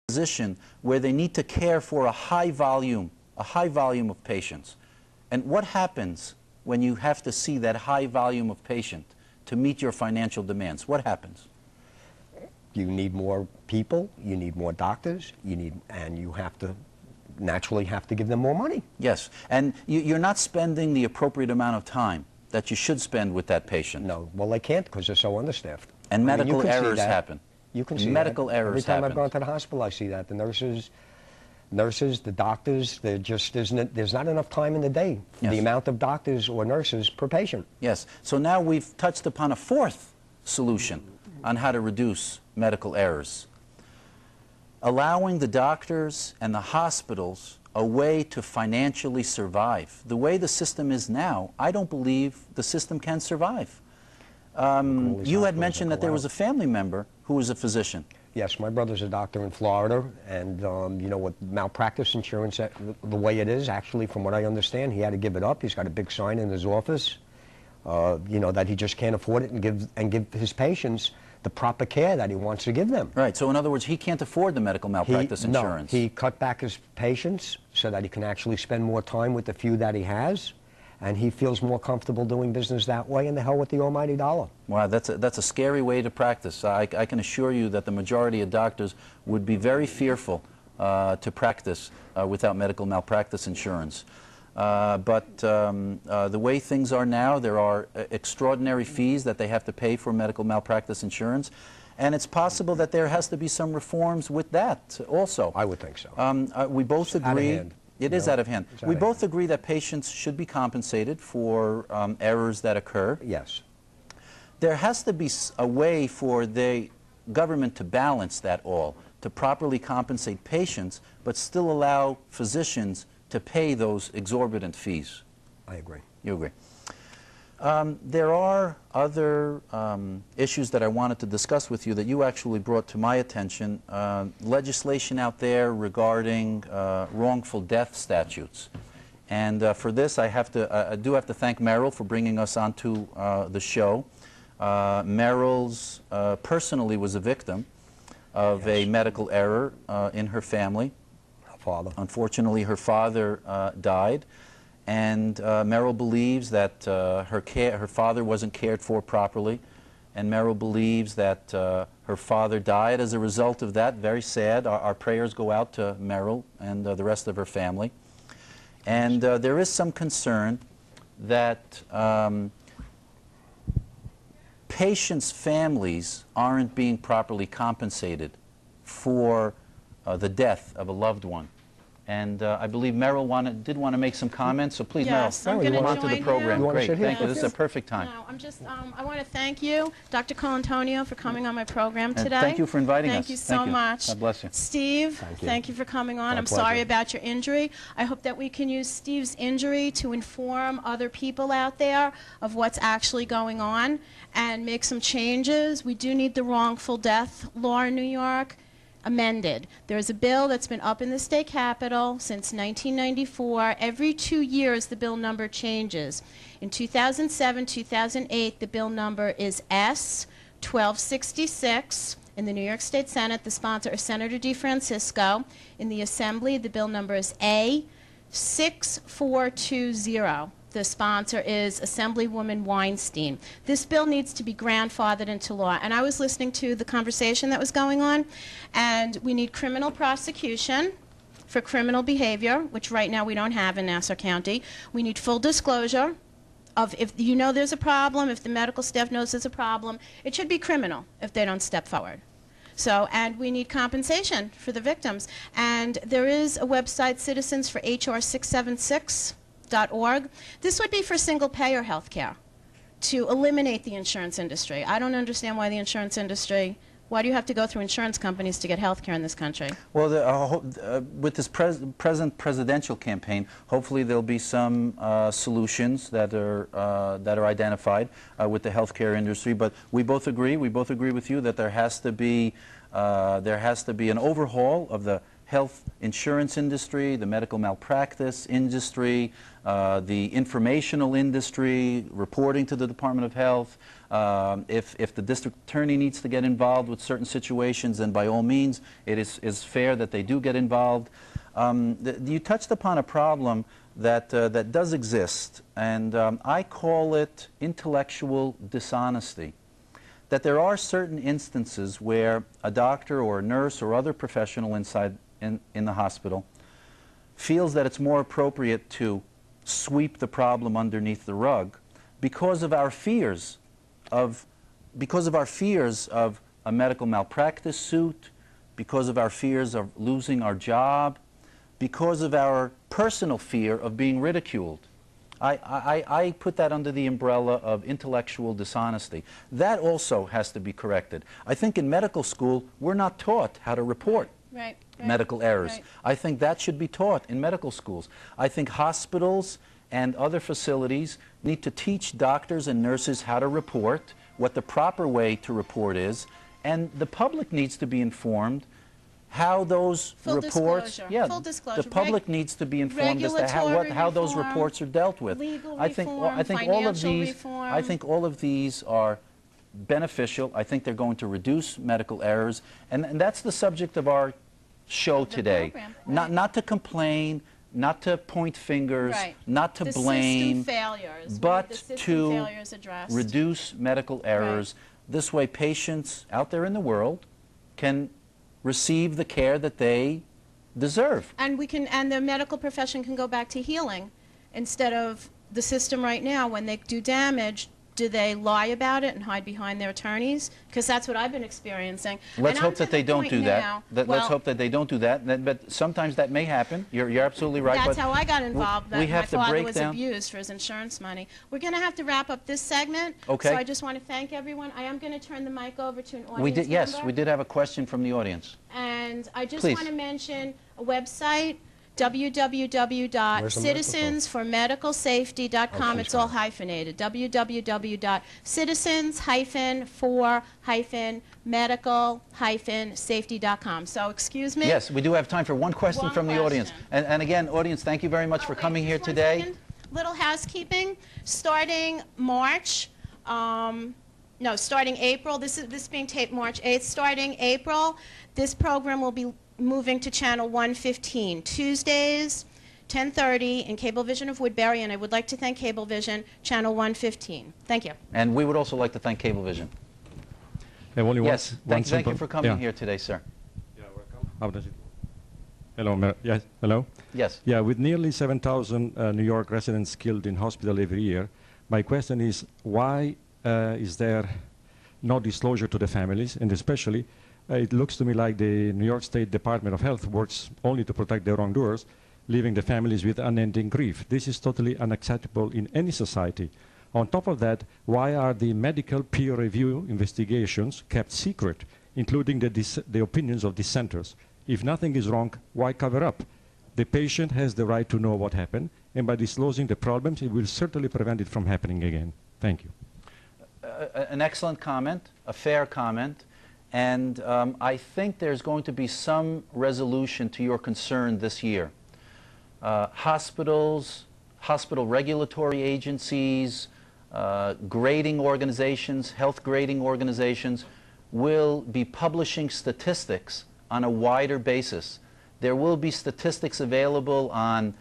position where they need to care for a high volume of patients. And what happens when you have to see that high volume of patient to meet your financial demands? What happens? You need more people, you need more doctors, and you have to naturally have to give them more money. Yes, and you're not spending the appropriate amount of time that you should spend with that patient. No, well, they can't because they're so understaffed. And medical errors happen. You can see medical errors happen. Every time I've gone to the hospital, I see that. The nurses, the doctors, there's not enough time in the day for Yes. the amount of doctors or nurses per patient. Yes, so now we've touched upon a fourth solution on how to reduce medical errors. Allowing the doctors and the hospitals a way to financially survive. The way the system is now, I don't believe the system can survive. You had mentioned that there was a family member who was a physician. Yes, my brother's a doctor in Florida, and you know, with malpractice insurance, the way it is, actually, from what I understand, he had to give it up. He's got a big sign in his office, you know, that he just can't afford it and give his patients the proper care that he wants to give them. Right, so in other words, he can't afford the medical malpractice insurance. No, he cut back his patients so that he can actually spend more time with the few that he has, and he feels more comfortable doing business that way, and the hell with the almighty dollar. Wow, that's a scary way to practice. I can assure you that the majority of doctors would be very fearful to practice without medical malpractice insurance. But the way things are now, there are extraordinary fees that they have to pay for medical malpractice insurance, and it's possible that there has to be some reforms with that also. I would think so. We both agree. It is out of hand. We both agree that patients should be compensated for errors that occur. Yes. There has to be a way for the government to balance that all, to properly compensate patients, but still allow physicians to pay those exorbitant fees. I agree. You agree. There are other issues that I wanted to discuss with you that you actually brought to my attention. Legislation out there regarding wrongful death statutes. And for this, I do have to thank Meryl for bringing us onto the show. Meryl's personally was a victim of a medical error in her family. Father. Unfortunately, her father died, and Meryl believes that her father wasn't cared for properly, and Meryl believes that her father died as a result of that. Very sad. Our prayers go out to Meryl and the rest of her family. And there is some concern that patients' families aren't being properly compensated for the death of a loved one. And I believe Meryl did want to make some comments, so please, yes, Meryl, come on to the program. Great, thank you. This is a perfect time. No, I want to thank you, Dr. Colantonio, for coming on my program today. And thank you for inviting us. Thank you so much. God bless you. Steve, thank you for coming on. I'm sorry about your injury. I hope that we can use Steve's injury to inform other people out there of what's actually going on and make some changes. We do need the wrongful death law in New York amended. There's a bill that's been up in the state capitol since 1994. Every 2 years the bill number changes. In 2007, 2008, the bill number is S-1266. In the New York State Senate, the sponsor is Senator DeFrancisco. In the Assembly, the bill number is A-6420. The sponsor is Assemblywoman Weinstein. This bill needs to be grandfathered into law. And I was listening to the conversation that was going on, and we need criminal prosecution for criminal behavior, which right now we don't have in Nassau County. We need full disclosure of if you know there's a problem, if the medical staff knows there's a problem, it should be criminal if they don't step forward. So, and we need compensation for the victims. And there is a website, Citizens for HR 676.org. This would be for single-payer health care, to eliminate the insurance industry. I don't understand why the insurance industry, why do you have to go through insurance companies to get health care in this country? Well, with this present presidential campaign, hopefully there'll be some solutions that are identified with the healthcare industry. But we both agree with you that there has to be an overhaul of the health insurance industry, the medical malpractice industry, the informational industry, reporting to the Department of Health. If the district attorney needs to get involved with certain situations, then by all means it is fair that they do get involved. You touched upon a problem that does exist, and I call it intellectual dishonesty. That there are certain instances where a doctor or a nurse or other professional in the hospital feels that it's more appropriate to sweep the problem underneath the rug because of our fears of a medical malpractice suit, because of our fears of losing our job, because of our personal fear of being ridiculed. I put that under the umbrella of intellectual dishonesty. That also has to be corrected. I think in medical school, we're not taught how to report medical errors. Right. I think that should be taught in medical schools. I think hospitals and other facilities need to teach doctors and nurses how to report, what the proper way to report is, and the public needs to be informed how those reports, Full disclosure. the public needs to be informed as to how those reports are dealt with. Legal I think all of these are beneficial. I think they're going to reduce medical errors, and that's the subject of our show today. Program, not to complain, not to point fingers, not to the blame, system failures, but the system to failures addressed. reduce medical errors. This way patients out there in the world can receive the care that they deserve. And the medical profession can go back to healing instead of the system right now. When they do damage, do they lie about it and hide behind their attorneys? Because that's what I've been experiencing. Let's hope that they don't do that. Let's hope that they don't do that. But sometimes that may happen. You're absolutely right. That's how I got involved. We have my to father break was down. abused for his insurance money. We're going to have to wrap up this segment. Okay. So I just want to thank everyone. I am going to turn the mic over to an audience member. Yes, we did have a question from the audience. And I just Please. want to mention a website, www.citizensformedicalsafety.com. It's all hyphenated. www.citizens-for-medical-safety.com. So excuse me. Yes, we do have time for one question One from the audience. question. And again, audience, thank you very much for coming here Just one today. second. Little housekeeping. Starting March, starting April. This is being taped March 8th. Starting April, this program will be moving to channel 115 Tuesdays, 10:30 in Cablevision of Woodbury, and I would like to thank Cablevision, channel 115. Thank you. And we would also like to thank Cablevision. Yes, thank you for coming here today, sir. Yeah, welcome. How does it? Hello, yes, hello? Yes. Yeah, with nearly 7,000 New York residents killed in hospital every year, my question is, why is there no disclosure to the families, and especially it looks to me like the New York State Department of Health works only to protect the wrongdoers, leaving the families with unending grief. This is totally unacceptable in any society. On top of that, why are the medical peer review investigations kept secret, including the opinions of dissenters? If nothing is wrong, why cover up? The patient has the right to know what happened, and by disclosing the problems, it will certainly prevent it from happening again. Thank you. An excellent comment, a fair comment. And I think there's going to be some resolution to your concern this year. Hospitals, hospital regulatory agencies, grading organizations, health grading organizations will be publishing statistics on a wider basis. There will be statistics available on